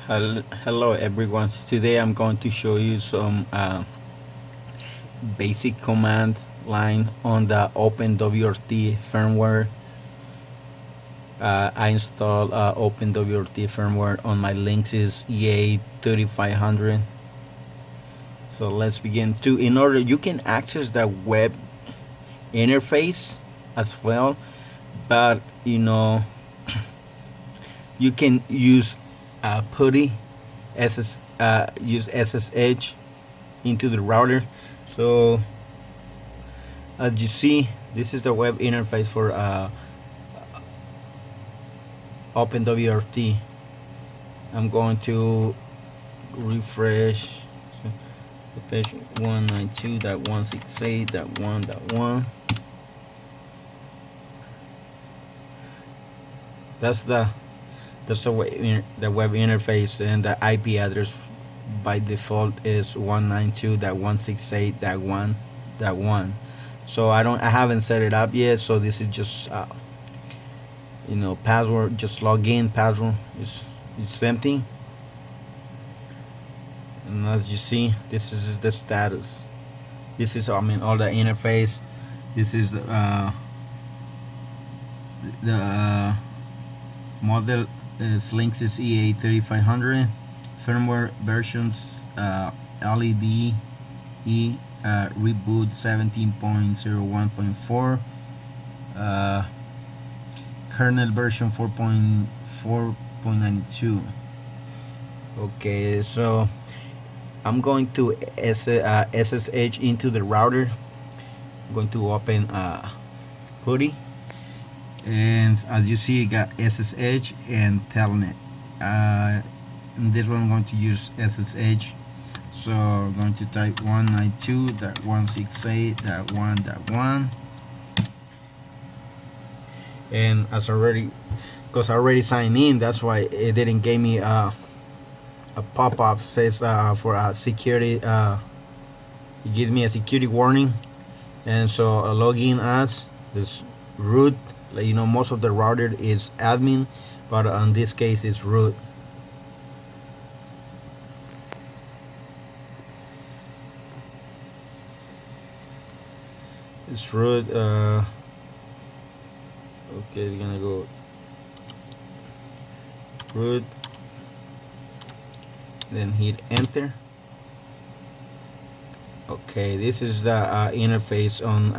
Hello everyone. Today I'm going to show you some basic command line on the Openwrt firmware. I installed Openwrt firmware on my Linksys EA3500. So let's begin. In order, you can access the web interface as well, but you can use PuTTY use SSH into the router. So as you see, this is the web interface for Openwrt. I'm going to refresh the page 192.168.1.1. That's the web interface, and the IP address by default is 192.168.1.1. So I haven't set it up yet, so this is just password. Just log in, password is empty, and as you see, this is the status. This is all the interface. This is the model is Linksys EA3500, firmware versions LED Reboot 17.01.4, kernel version 4.4.92. Okay, so I'm going to SSH into the router. I'm going to open PuTTY. And as you see, you got SSH and Telnet. In this one I'm going to use SSH, so I'm going to type 192.168.1.1, and because I already signed in, that's why it didn't give me a pop-up says for a security. It gives me a security warning, and so I log in as this root. Most of the router is admin, but in this case it's root. It's root. Okay, we're gonna go root, then hit enter. Okay, this is the interface on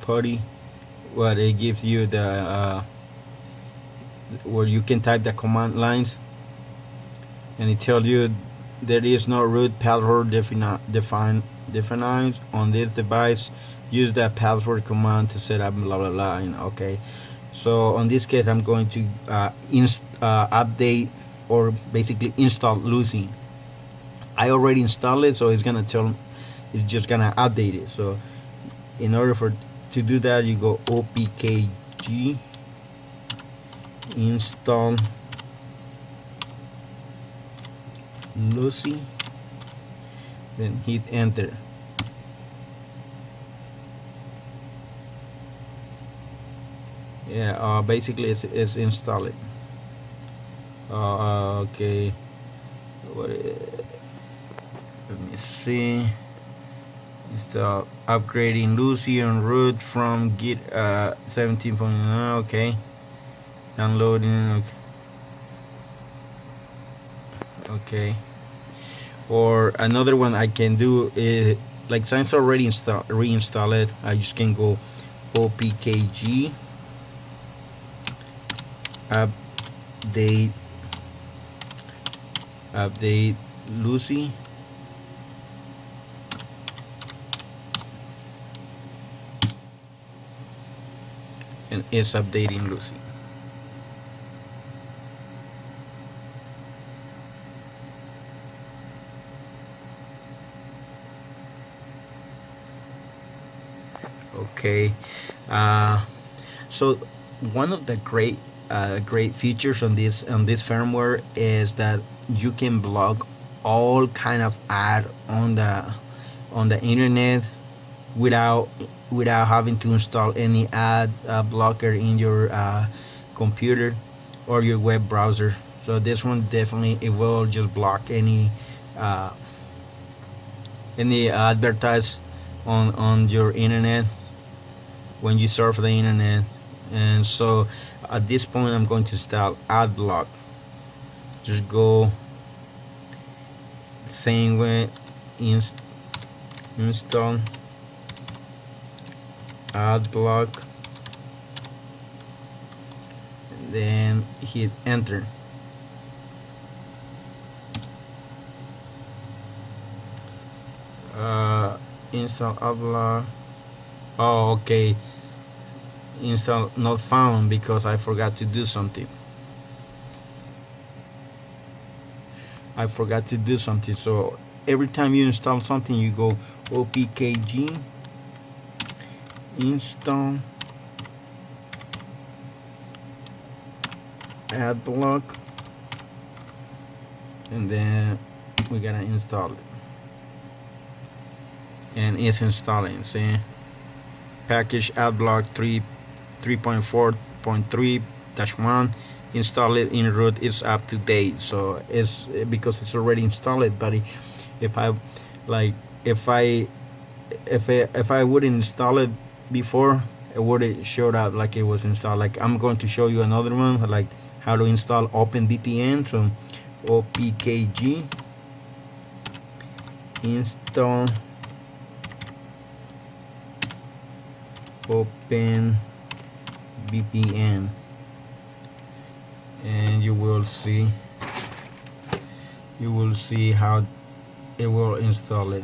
PuTTY. What it gives you the where you can type the command lines, and it tells you there is no root password defined on this device. Use the password command to set up blah blah blah. Okay, so in this case I'm going to update, or basically install Lucy. I already installed it, so it's just gonna update it. So in order to do that, you go opkg install Lucy, then hit enter. Yeah, basically it's installed. Okay, let me see. Install upgrading Lucy on root from Git 17.9. Okay, downloading. Okay. Or another one I can do is, since I already reinstall it, I just can go opkg update Lucy, and it's updating Lucy. Okay, so one of the great features on this firmware is that you can block all kind of ad on the internet without having to install any ad blocker in your computer. or your web browser. So this one definitely, it will just block any advertise on your internet when you surf the internet. And so at this point I'm going to install AdBlock. Just go same way, install AdBlock, and then hit enter. Install AdBlock. Oh, okay. Install not found because I forgot to do something. So every time you install something, you go opkg install AdBlock, and then we gotta install it. And it's installing. See, package AdBlock 3.4.3-1. install it in root is up to date. So it's because it's already installed. But if I wouldn't install it before, it would have showed up like it was installed. Like I'm going to show you another one, like how to install Openvpn. So opkg install Openvpn, and you will see how it will install it.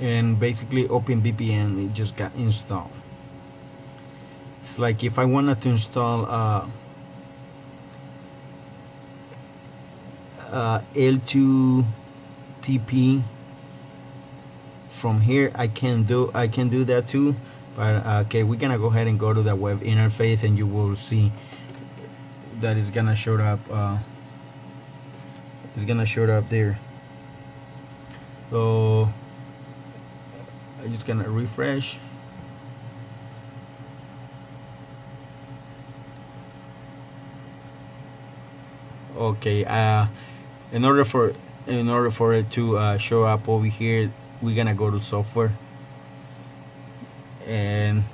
And basically Openvpn, it just got installed. It's like if I wanted to install L2TP from here, I can do that too. But okay, we're gonna go ahead and go to the web interface, and you will see that it's gonna show up. It's gonna show up there. So I'm just gonna refresh. Okay, in order for it to show up over here, we're gonna go to software, and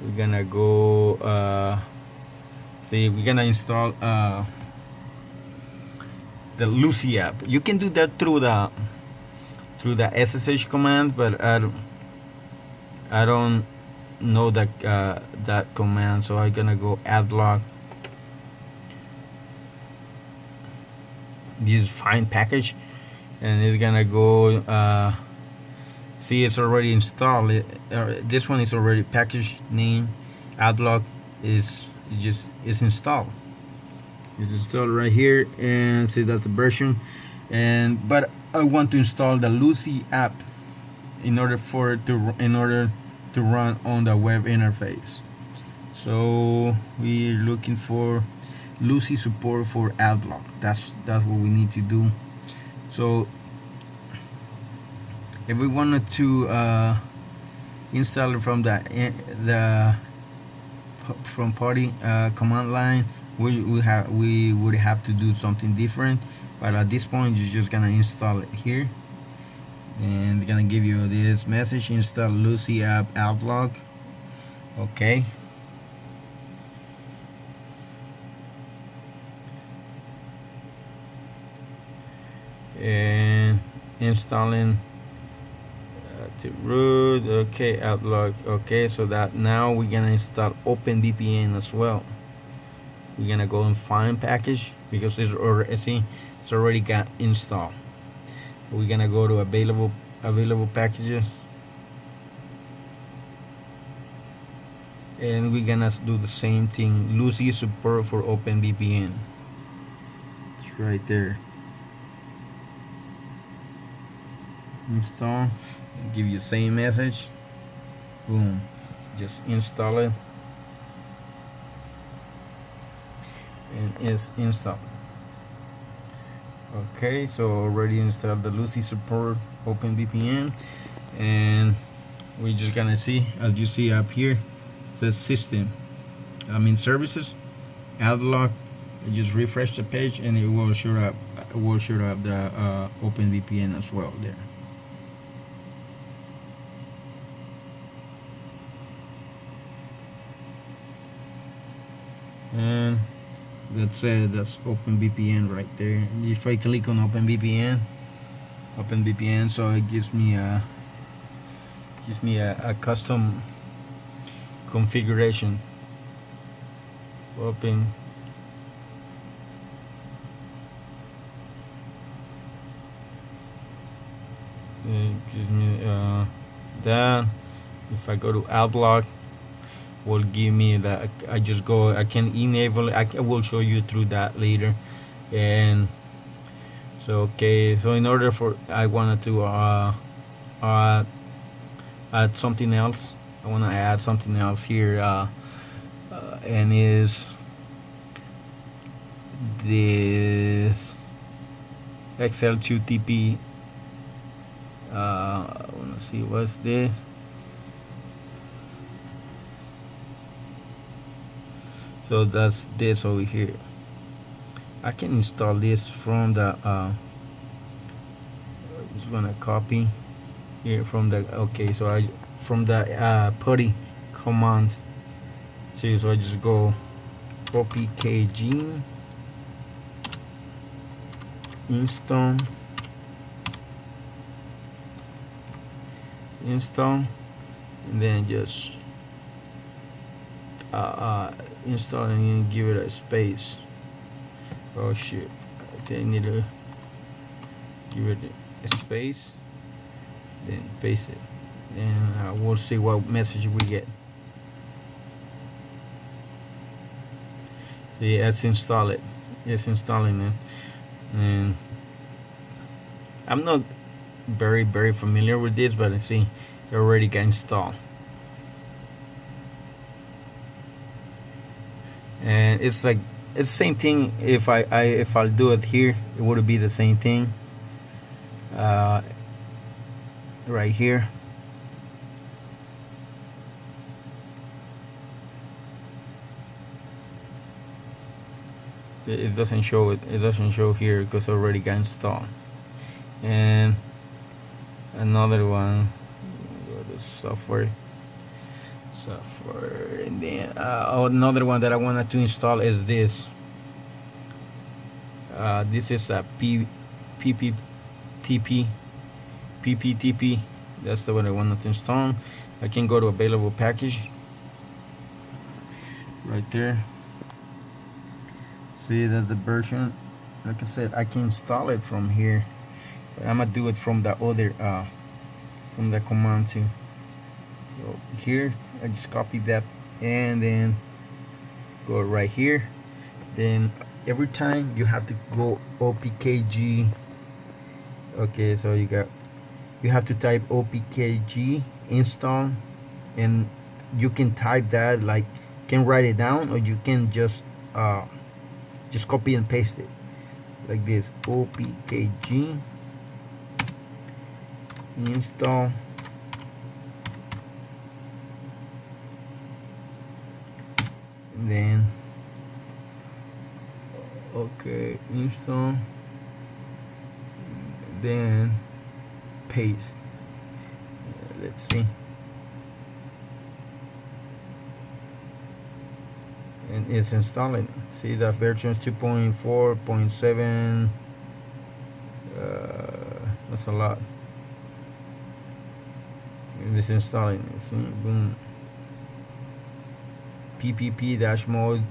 we're gonna go see, we're gonna install the Lucy app. You can do that through the SSH command, but I don't know that command. So I'm gonna go AdBlock, use find package, and it's gonna go see, it's already installed. This one is already package name AdBlock is installed. It's installed right here, and see, that's the version. But I want to install the Lucy app in order to run on the web interface. So we're looking for Lucy support for AdBlock. That's what we need to do. So if we wanted to install it from from party command line, we would have to do something different. But at this point, you're just gonna install it here, and gonna give you this message: install Lucy app AdBlock. Okay. And installing to root. Okay, AdBlock. Okay, so that now we're gonna install Openvpn as well. We're gonna go and find package because it's already got installed. We're gonna go to available packages, and we're gonna do the same thing. Lucy support for Openvpn. It's right there. Install. give you the same message. Boom, just install it, and it's installed. Okay, so already installed the Lucy support Openvpn, and we're just gonna see, as you see up here, it says system, services, adblock. Just refresh the page and it will show up. The Openvpn as well there. And that's it. That's Openvpn right there. If I click on Openvpn, so it gives me a custom configuration. Open. It gives me that. If I go to adblock, will give me that. I can enable it. I will show you through that later. And so okay, so in order for, I wanted to add something else. I want to add something else here, and is this XL2TP. I want to see what's this. So that's this over here. I can install this from the just gonna copy here from the, okay, so from the PuTTY commands. See, so I just go opkg install, and then just install and give it a space. Oh shit, I think I need to give it a space, then paste it, and we'll see what message we get. See, it's install it. It's installing it, and I'm not very familiar with this, but I see it already got installed. And it's like, it's the same thing. If I'll do it here, it would be the same thing. Right here. It doesn't show it. It doesn't show here because it already got installed. And another one, go to software, and then another one that I wanted to install is this. This is a PPTP. That's the one I wanted to install. I can go to available package right there. See, that's the version. Like I said, I can install it from here. I'm gonna do it from the other from the command too. So here I just copy that and then go right here. Then every time you have to go opkg. Okay, so you have to type opkg install, and you can type that, like, can write it down, or you can just copy and paste it like this. Opkg install, and then okay, install, then paste. Let's see. And it's installing. See, the version is 2.4.7. That's a lot. And it's installing. See, boom. PPP dash mode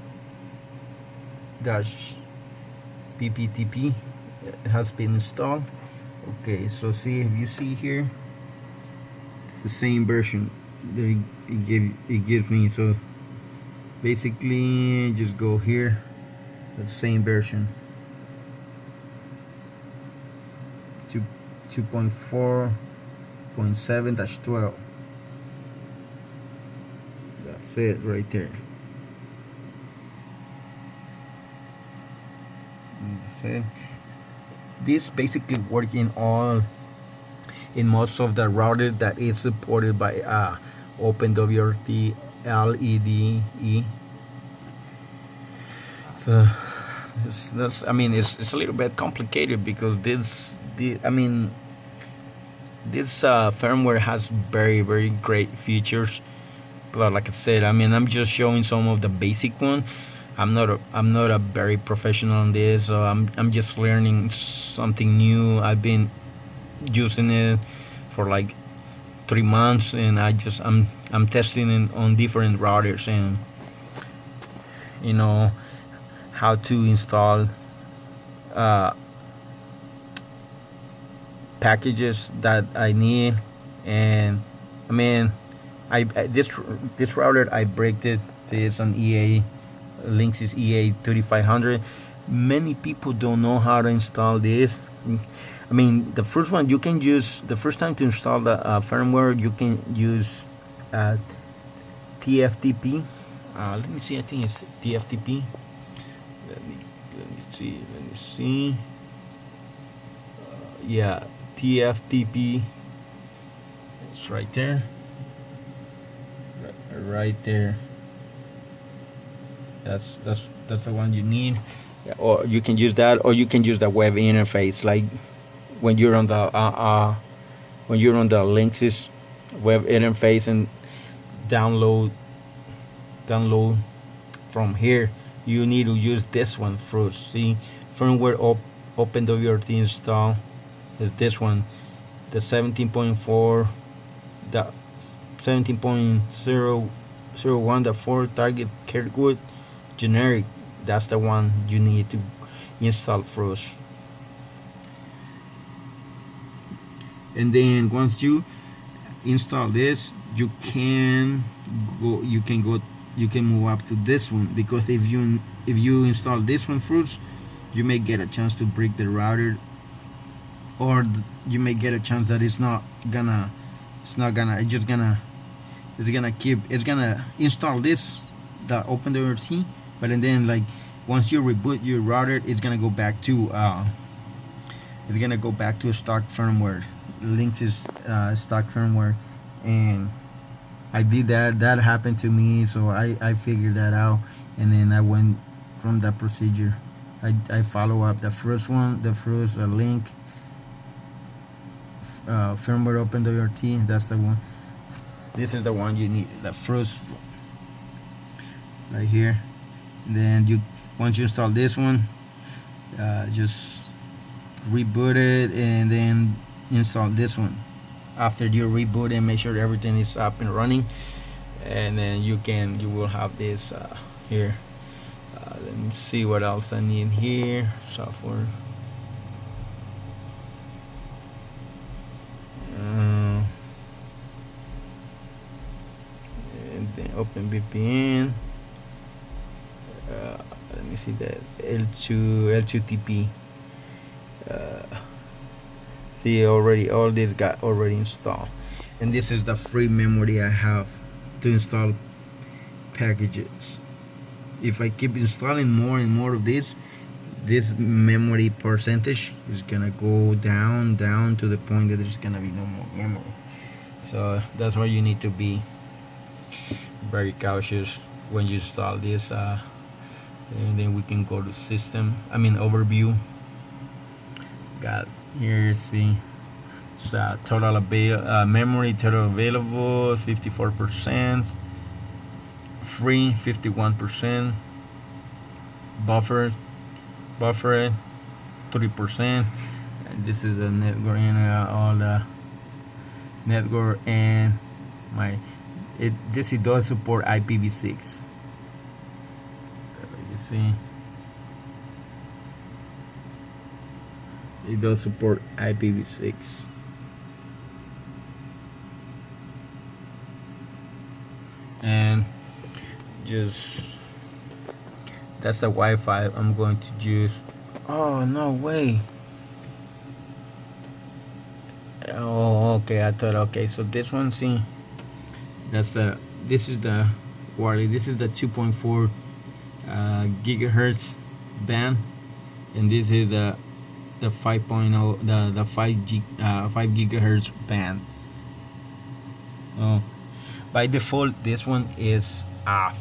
dash PPTP has been installed. Okay, so see, if you see here, it's the same version that it gives me. So basically, just go here. That's the same version. 2.4 17.7-12. That's it right there. That's it. This basically works in most of the routers that is supported by Openwrt LEDE. So that's I mean it's a little bit complicated because this firmware has very great features, but like I said, I mean I'm just showing some of the basic ones. I'm not a very professional on this, so I'm just learning something new. I've been using it for like 3 months, and I'm testing it on different routers, and you know how to install packages that I need. And I mean this router I break it. It's an EA Linksys EA 3500. Many people don't know how to install this. I mean, the first one you can use, the first time to install the firmware, you can use TFTP. Let me see, I think it's TFTP. Let me see. Yeah, TFTP. It's right there. Right there. That's the one you need. Or you can use that, or you can use the web interface, like when you're on the Linksys web interface and download from here. You need to use this one first. See, firmware Openwrt install is this one, the 17.4, the 17.001, the 4 target Kirkwood generic. That's the one you need to install first. And then once you install this, you can move up to this one, because if you install this one first, you may get a chance to break the router, or you may get a chance that it's gonna install this, the Openwrt, but then like once you reboot your router, it's gonna go back to stock firmware, Linksys stock firmware. And I did that happened to me, so I figured that out, and then I went from that procedure. I follow up the first one, the first link, firmware Openwrt. That's the one. This is the one you need, the first right here. And then once you install this one, just reboot it and then install this one. After you reboot and make sure everything is up and running, and then you will have this here. Let me see what else I need here. Software. And then Openvpn. Let me see that L2TP. See, already all this got already installed, and this is the free memory I have to install packages. If I keep installing more and more of this memory percentage is gonna go down to the point that there's gonna be no more memory. So that's why you need to be very cautious when you install this. And then we can go to overview. Got here, see, it's total memory total available 54%, free 51%, buffer 3%. And this is the network and all the network, and this does support IPv6. You see, it does support IPv6. And just that's the Wi-Fi I'm going to use. Oh, no way. Oh, okay. I thought, okay, so this one, see, that's the, this is the wireless, this is the 2.4 gigahertz band, and this is the 5.0, the 5 gigahertz band. Oh, by default this one is off.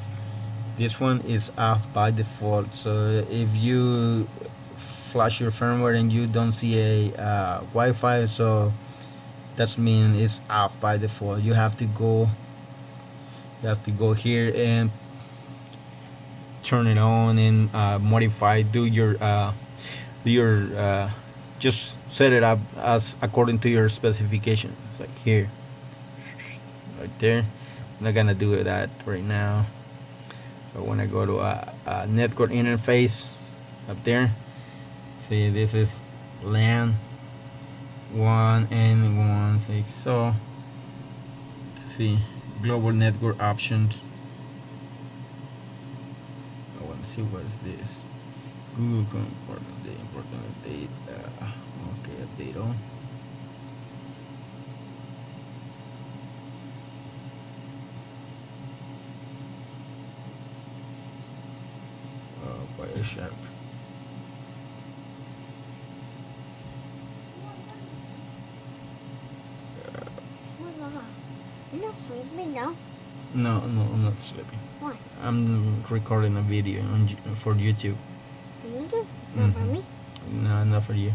This one is off by default. So if you flash your firmware and you don't see a Wi-Fi, so that's mean it's off by default. You have to go here and turn it on and modify, do your just set it up as according to your specifications, like here, right there. I'm not gonna do that right now. So when I go to a network interface up there, see, this is LAN 1 and 1.6. so see, global network options. I want to see what is this. Google Chrome important update. Okay, update on. Bioshock. You're not sleeping now? No, I'm not sleeping. Why? I'm recording a video for YouTube. YouTube? Not for me? No, not for you.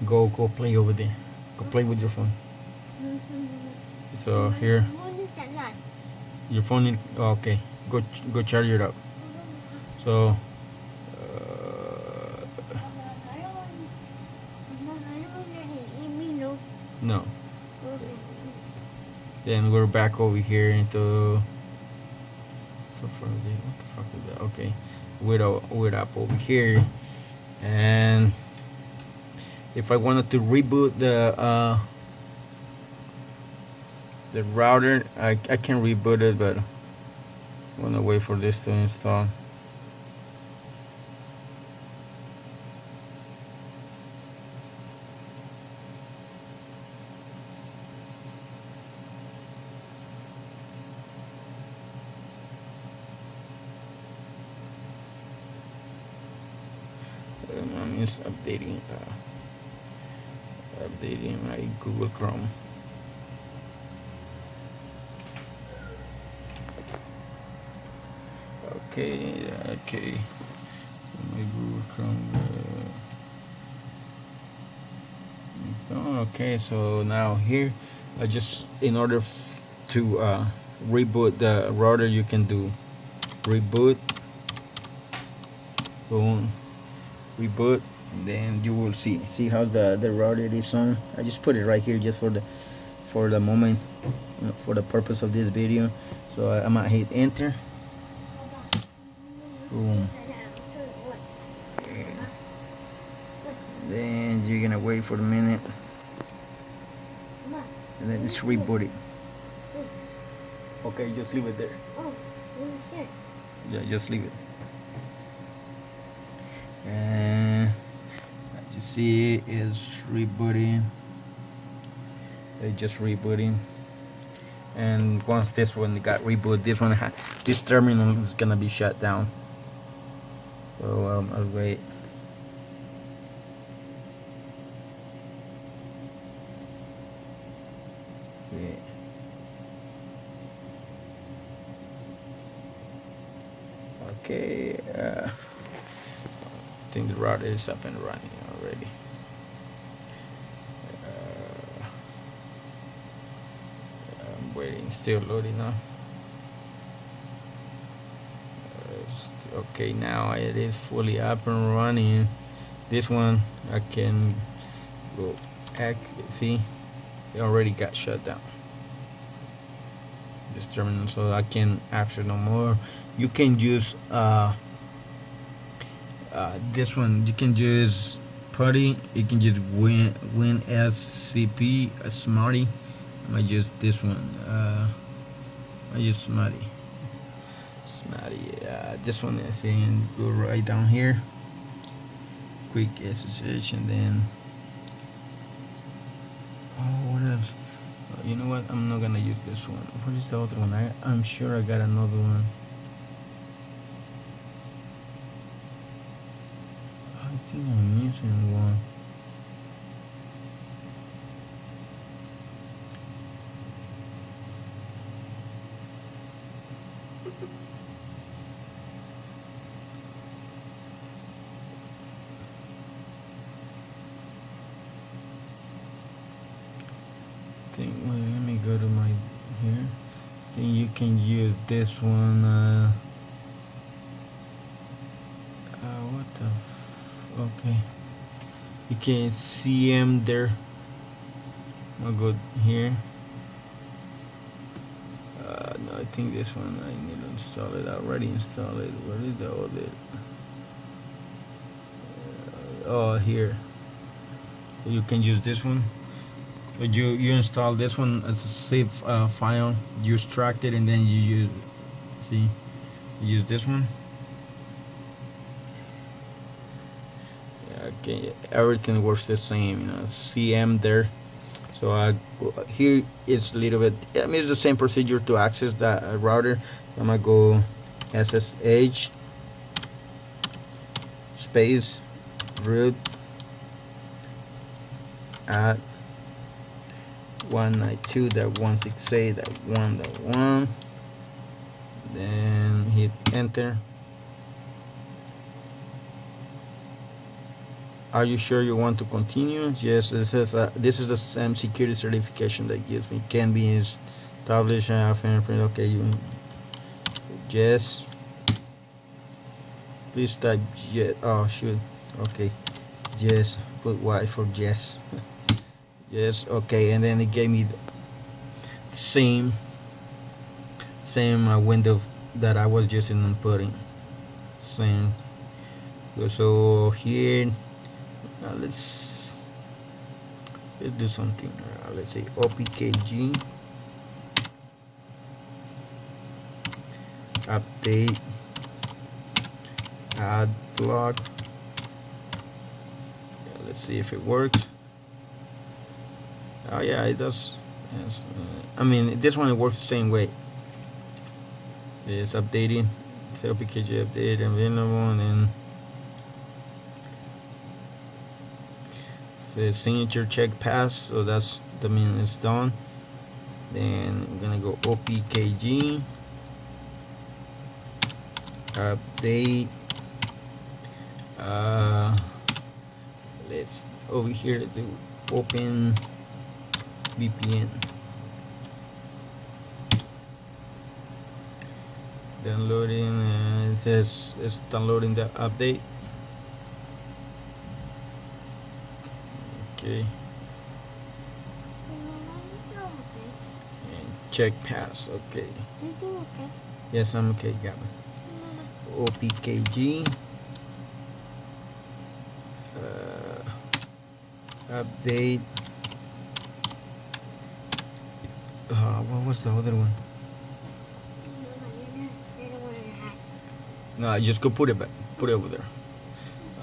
Go play over there. Go play with your phone. So here, your phone is, okay. Go charge it up. So no. Then we're back over here into, so from the, what the fuck is that? Okay, we're up over here, and if I wanted to reboot the router, I can reboot it, but I want to wait for this to install. I'm just updating my Google Chrome. Okay, my Google Chrome. Okay, so now here, I just, in order to reboot the router, you can do reboot, boom, reboot, then you will see how the router is on. I just put it right here just for the moment, for the purpose of this video. So I might hit enter, boom, then you're gonna wait for a minute, and then it's reboot it. Okay, just leave it there. Yeah, just leave it. And as you see, is rebooting. It's just rebooting. And once this one got rebooted, this terminal is gonna be shut down. So I'll wait. Okay, I think the router is up and running already. I'm waiting, still loading now. Okay, now it is fully up and running. This one I can go see, it already got shut down, this terminal, so I can access no more. You can use this one, you can use PuTTY, you can use WinSCP, Smarty. I might use this one, I use Smarty. This one is in, go right down here, quick SSH, and then Oh, what else? You know what? I'm not gonna use this one. What is the other one? I'm sure I got another one. I think I'm missing one. Well, let me go to my here. I think you can use this one. What the? Okay, you can CM there. I'll go here. No, I think this one I need to install it. I already installed it. Where is the other? Oh, here. You can use this one. You install this one as a save file. You extract it and then you use this one. Okay, everything works the same. CM there. So here it's a little bit. I mean, it's the same procedure to access that router. I'm gonna go SSH space root at 192.168.1.1, then hit enter. Are you sure you want to continue? Yes, this is the same security certification that gives me can be established fingerprint. Okay, yes. Please type yes. Oh shoot. Okay, yes. Put Y for yes. Yes. Okay, and then it gave me the same window that I was just inputting. Same. So here. Let's do something. Let's say OPKG update add block. Let's see if it works. Oh yeah, it does. Yes. I mean, this one it works the same way. It's updating. It's OPKG update available, and then the signature check pass, so that means it's done. Then I'm gonna go OPKG update. Let's over here do Openvpn. Downloading, and it says it's downloading the update. Okay. And check pass. Okay. Yes, I'm okay. Got it. OPKG update. What was the other one? No, just go put it back. Put it over there.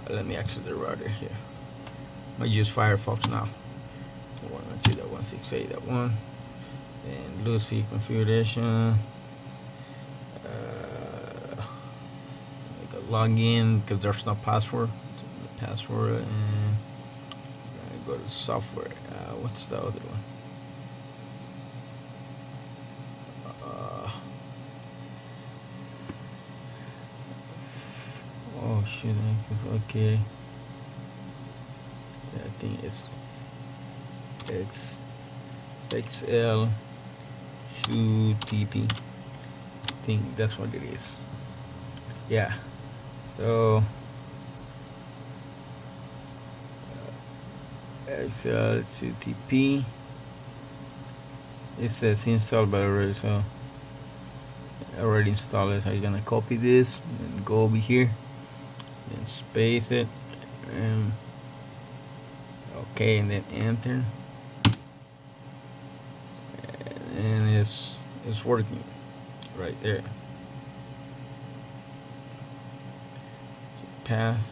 Let me access the router here. I use Firefox now. 192.168.1 and Lucy configuration. Make a login because there's no password. The password, and go to software. What's the other one? Oh shit! Okay. I think it's XL2TP. I think that's what it is. Yeah. So XL2TP. It says installed by already, so I already installed it. So I'm gonna copy this and go over here and space it and. Okay, and then enter, and it's working right there. Pass.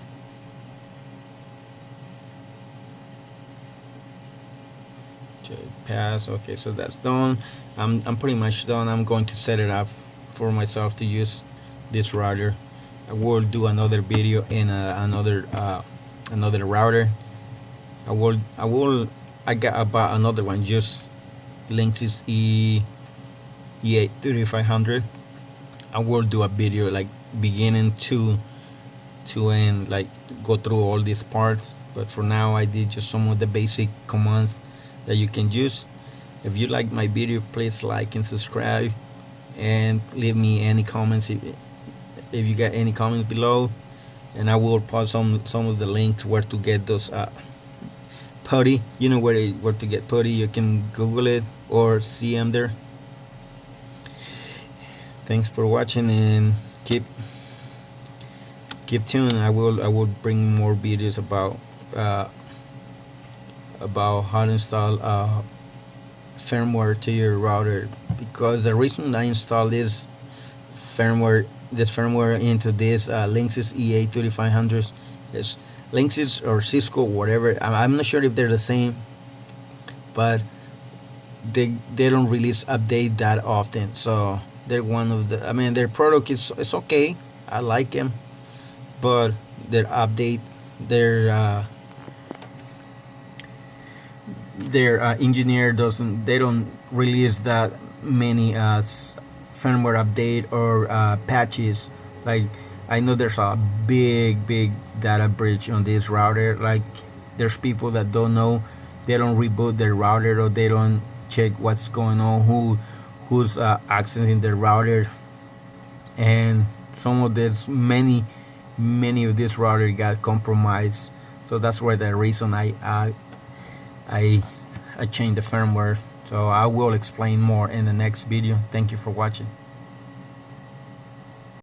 pass. Okay, so that's done. I'm pretty much done. I'm going to set it up for myself to use this router. I will do another video in another router. I got about another one, just Linksys E83500. I will do a video like beginning to end, like go through all these parts, but for now I did just some of the basic commands that you can use. If you like my video, please like and subscribe, and leave me any comments if you got any comments below, and I will post some of the links where to get those putty. You know where to get putty. You can Google it or see them there. Thanks for watching, and keep tuned. I will bring more videos about how to install firmware to your router, because the reason I installed this firmware into this Linksys E83500 is Linksys or Cisco, whatever. I'm not sure if they're the same, but they don't release update that often. So they're one of the, I mean, their product is okay. I like them, but their update, their engineer they don't release that many firmware update or patches. Like, I know there's a big data breach on this router. Like, there's people that don't know, they don't reboot their router, or they don't check what's going on, who's accessing their router, and some of this many of this router got compromised. So that's where the reason I changed the firmware. So I will explain more in the next video. Thank you for watching.